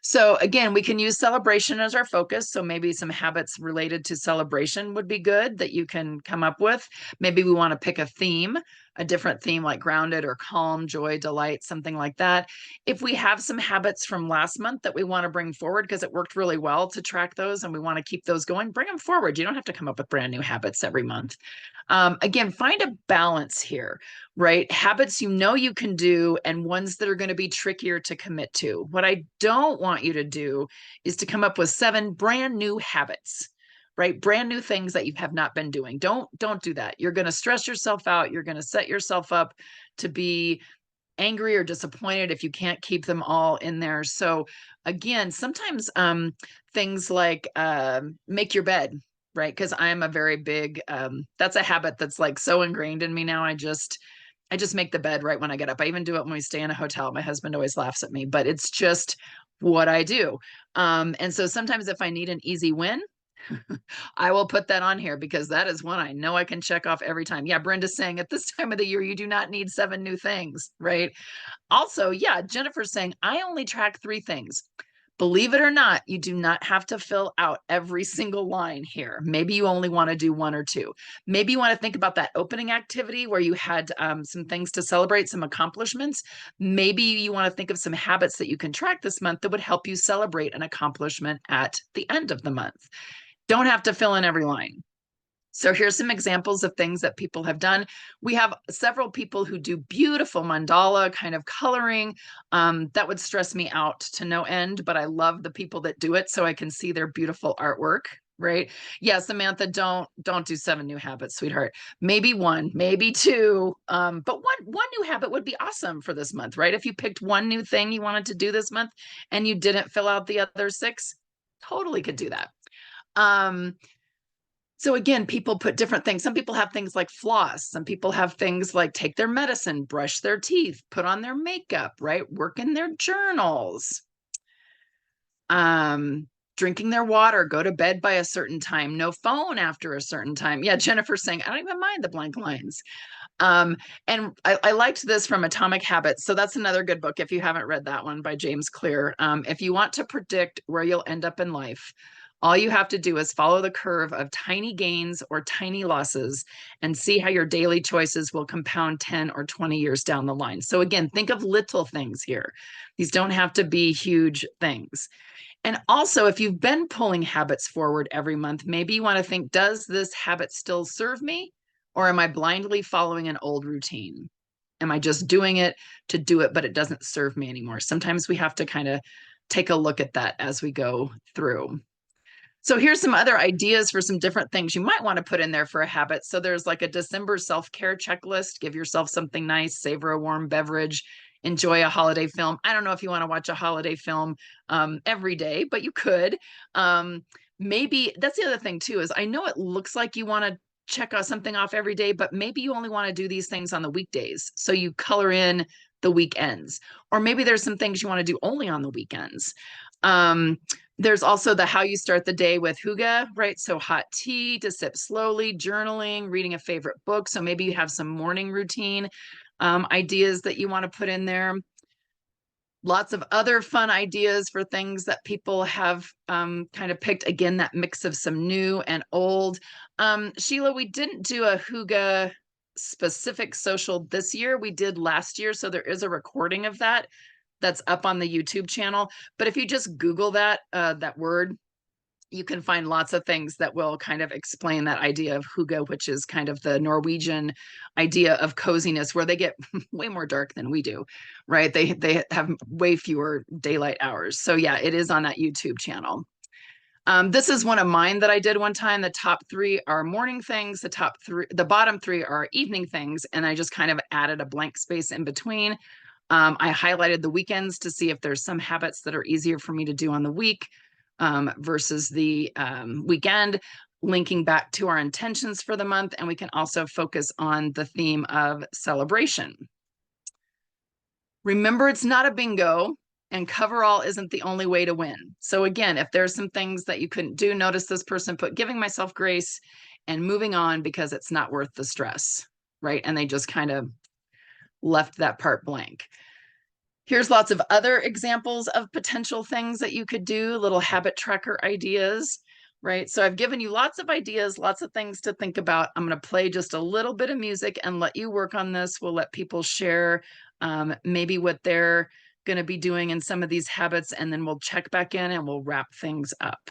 So again, we can use celebration as our focus. So maybe some habits related to celebration would be good that you can come up with. Maybe we want to pick a theme, a different theme like grounded or calm, joy, delight, something like that. If we have some habits from last month that we want to bring forward because it worked really well to track those and we want to keep those going, bring them forward. You don't have to come up with brand new habits every month. Again, find a balance here, right? Habits you can do and ones that are going to be trickier to commit to. What I don't want you to do is to come up with 7 brand new habits, right? Brand new things that you have not been doing. Don't do that. You're going to stress yourself out. You're going to set yourself up to be angry or disappointed if you can't keep them all in there. So again, sometimes things like make your bed, right? Because I'm a very big that's a habit that's like so ingrained in me now. I just make the bed right when I get up. I even do it when we stay in a hotel. My husband always laughs at me, but it's just what I do. And so sometimes if I need an easy win, I will put that on here because that is one I know I can check off every time. Yeah, Brenda's saying at this time of the year, you do not need 7 new things, right? Also, yeah, Jennifer's saying, I only track 3 things. Believe it or not, you do not have to fill out every single line here. Maybe you only want to do 1 or 2. Maybe you want to think about that opening activity where you had some things to celebrate, some accomplishments. Maybe you want to think of some habits that you can track this month that would help you celebrate an accomplishment at the end of the month. Don't have to fill in every line. So here's some examples of things that people have done. We have several people who do beautiful mandala kind of coloring. That would stress me out to no end, but I love the people that do it so I can see their beautiful artwork, right? Yeah, Samantha, don't do 7 new habits, sweetheart. Maybe 1, maybe 2, but one new habit would be awesome for this month, right? If you picked 1 new thing you wanted to do this month and you didn't fill out the other 6, totally could do that. So again, people put different things. Some people have things like floss. Some people have things like take their medicine, brush their teeth, put on their makeup, right? Work in their journals. Drinking their water, go to bed by a certain time, no phone after a certain time. Yeah, Jennifer's saying, I don't even mind the blank lines. And I liked this from Atomic Habits. So that's another good book if you haven't read that one by James Clear. If you want to predict where you'll end up in life, all you have to do is follow the curve of tiny gains or tiny losses and see how your daily choices will compound 10 or 20 years down the line. So again, think of little things here. These don't have to be huge things. And also, if you've been pulling habits forward every month, maybe you want to think, does this habit still serve me? Or am I blindly following an old routine? Am I just doing it to do it, but it doesn't serve me anymore? Sometimes we have to kind of take a look at that as we go through. So here's some other ideas for some different things you might want to put in there for a habit. So there's like a December self-care checklist. Give yourself something nice, savor a warm beverage, enjoy a holiday film. I don't know if you want to watch a holiday film every day, but you could. Maybe that's the other thing too, is I know it looks like you want to check out something off every day, but maybe you only want to do these things on the weekdays. So you color in the weekends, or maybe there's some things you want to do only on the weekends. There's also the how you start the day with hygge, right? So hot tea to sip slowly, journaling, reading a favorite book. So maybe you have some morning routine ideas that you want to put in there. Lots of other fun ideas for things that people have kind of picked. Again, that mix of some new and old. Sheila, we didn't do a hygge specific social this year. We did last year. So there is a recording of that that's up on the YouTube channel. But if you just Google that, that word, you can find lots of things that will kind of explain that idea of hygge, which is kind of the Norwegian idea of coziness, where they get way more dark than we do, right? They have way fewer daylight hours. So yeah, it is on that YouTube channel. This is one of mine that I did one time. The top three are morning things. The bottom three are evening things. And I just kind of added a blank space in between. I highlighted the weekends to see if there's some habits that are easier for me to do on the week versus the weekend, linking back to our intentions for the month. And we can also focus on the theme of celebration. Remember, it's not a bingo, and coverall isn't the only way to win. So again, if there's some things that you couldn't do, notice this person put giving myself grace and moving on because it's not worth the stress, right? And they just kind of left that part blank. Here's lots of other examples of potential things that you could do, little habit tracker ideas, right? So I've given you lots of ideas, lots of things to think about. I'm going to play just a little bit of music and let you work on this. We'll let people share maybe what they're going to be doing in some of these habits, and then we'll check back in and we'll wrap things up.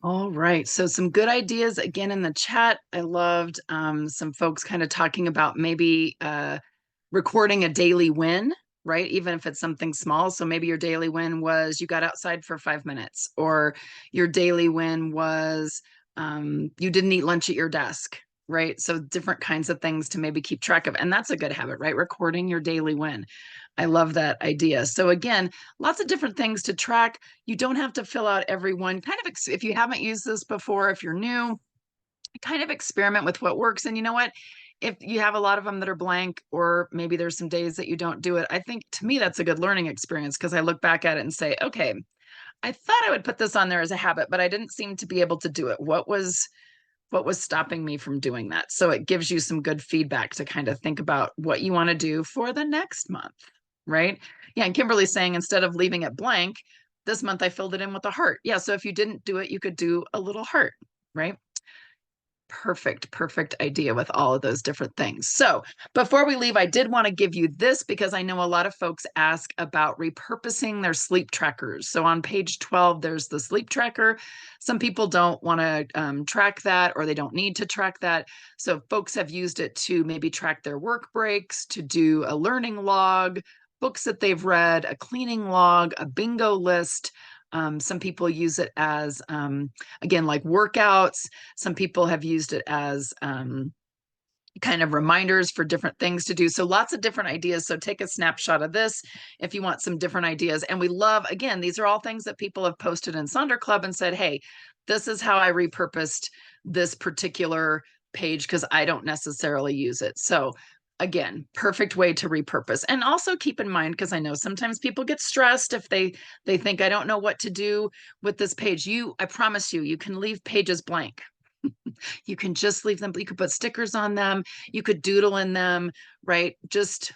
All right. So some good ideas again in the chat. I loved some folks kind of talking about maybe recording a daily win, right? Even if it's something small. So maybe your daily win was you got outside for 5 minutes, or your daily win was you didn't eat lunch at your desk, right? So different kinds of things to maybe keep track of. And that's a good habit, right? Recording your daily win. I love that idea. So again, lots of different things to track. You don't have to fill out every one. Kind of, if you haven't used this before, if you're new, kind of experiment with what works. And you know what? If you have a lot of them that are blank, or maybe there's some days that you don't do it, I think to me that's a good learning experience, because I look back at it and say, okay, I thought I would put this on there as a habit, but I didn't seem to be able to do it. What was stopping me from doing that? So it gives you some good feedback to kind of think about what you want to do for the next month, right? Yeah, and Kimberly's saying instead of leaving it blank, this month I filled it in with a heart. Yeah, so if you didn't do it, you could do a little heart, right? Perfect idea with all of those different things. So before we leave, I did want to give you this, because I know a lot of folks ask about repurposing their sleep trackers. So on page 12, there's the sleep tracker. Some people don't want to track that, or they don't need to track that. So folks have used it to maybe track their work breaks, to do a learning log, books that they've read, a cleaning log, a bingo list. Some people use it as, again, like workouts. Some people have used it as kind of reminders for different things to do. So lots of different ideas. So take a snapshot of this if you want some different ideas. And we love, again, these are all things that people have posted in Sonder Club and said, hey, this is how I repurposed this particular page, because I don't necessarily use it. So again, perfect way to repurpose. And also keep in mind, because I know sometimes people get stressed if they think, I don't know what to do with this page. I promise you, you can leave pages blank. You can just leave them. You could put stickers on them. You could doodle in them, right? Just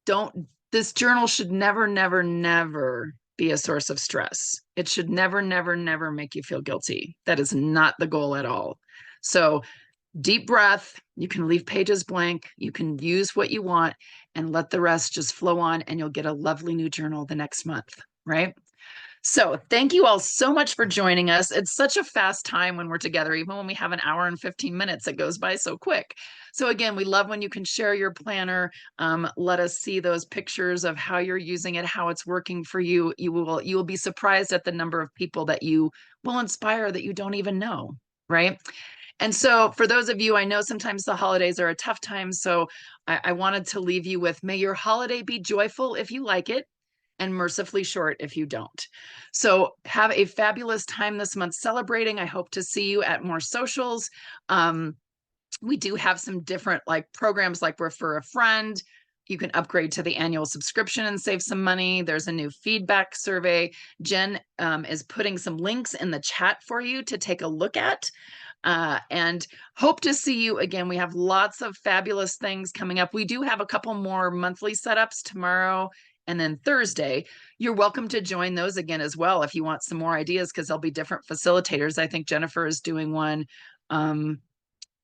don't, this journal should never be a source of stress. It should never make you feel guilty. That is not the goal at all. So deep breath. You can leave pages blank. You can use what you want and let the rest just flow on, and you'll get a lovely new journal the next month, right? So thank you all so much for joining us. It's such a fast time when we're together. Even when we have an hour and 15 minutes, it goes by so quick. So again, we love when you can share your planner. Let us see those pictures of how you're using it, how it's working for you. You will be surprised at the number of people that you will inspire that you don't even know, right? And so for those of you, I know sometimes the holidays are a tough time. So I wanted to leave you with, may your holiday be joyful if you like it, and mercifully short if you don't. So have a fabulous time this month celebrating. I hope to see you at more socials. We do have some different programs, like Refer a Friend. You can upgrade to the annual subscription and save some money. There's a new feedback survey. Jen is putting some links in the chat for you to take a look at. And hope to see you again. We have lots of fabulous things coming up. We do have a couple more monthly setups tomorrow and then Thursday. You're welcome to join those again as well if you want some more ideas, because there'll be different facilitators. I think Jennifer is doing one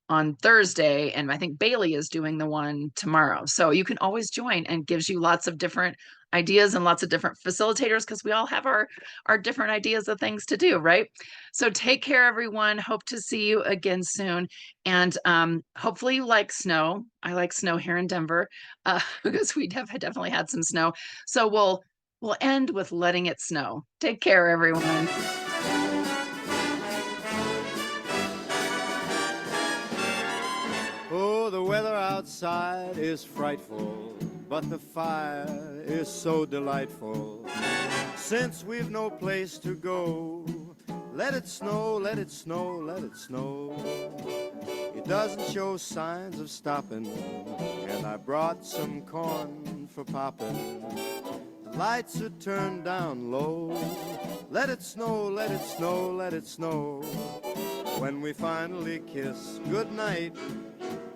on Thursday, and I think Bailey is doing the one tomorrow. So you can always join, and gives you lots of different ideas and lots of different facilitators, because we all have our different ideas of things to do, right? So take care, everyone. Hope to see you again soon. And hopefully you like snow. I like snow here in Denver, because we have definitely had some snow. So we'll end with letting it snow. Take care, everyone. Oh, the weather outside is frightful, but the fire is so delightful. Since we've no place to go, let it snow, let it snow, let it snow. It doesn't show signs of stopping, and I brought some corn for popping. The lights are turned down low. Let it snow, let it snow, let it snow. When we finally kiss goodnight,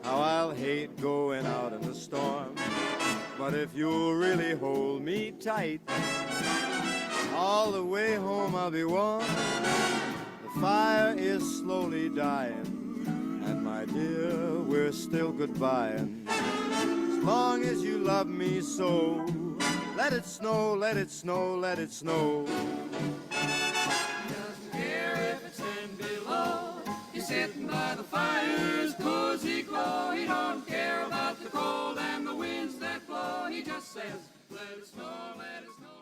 how I'll hate going out in the storm. But if you'll really hold me tight, all the way home I'll be warm. The fire is slowly dying, and my dear, we're still goodbying. As long as you love me so, let it snow, let it snow, let it snow. Doesn't care if it's 10 below, you're sitting by the fire's cool. does he glow? He don't care about the cold and the winds that blow. He just says, let it snow, let it snow.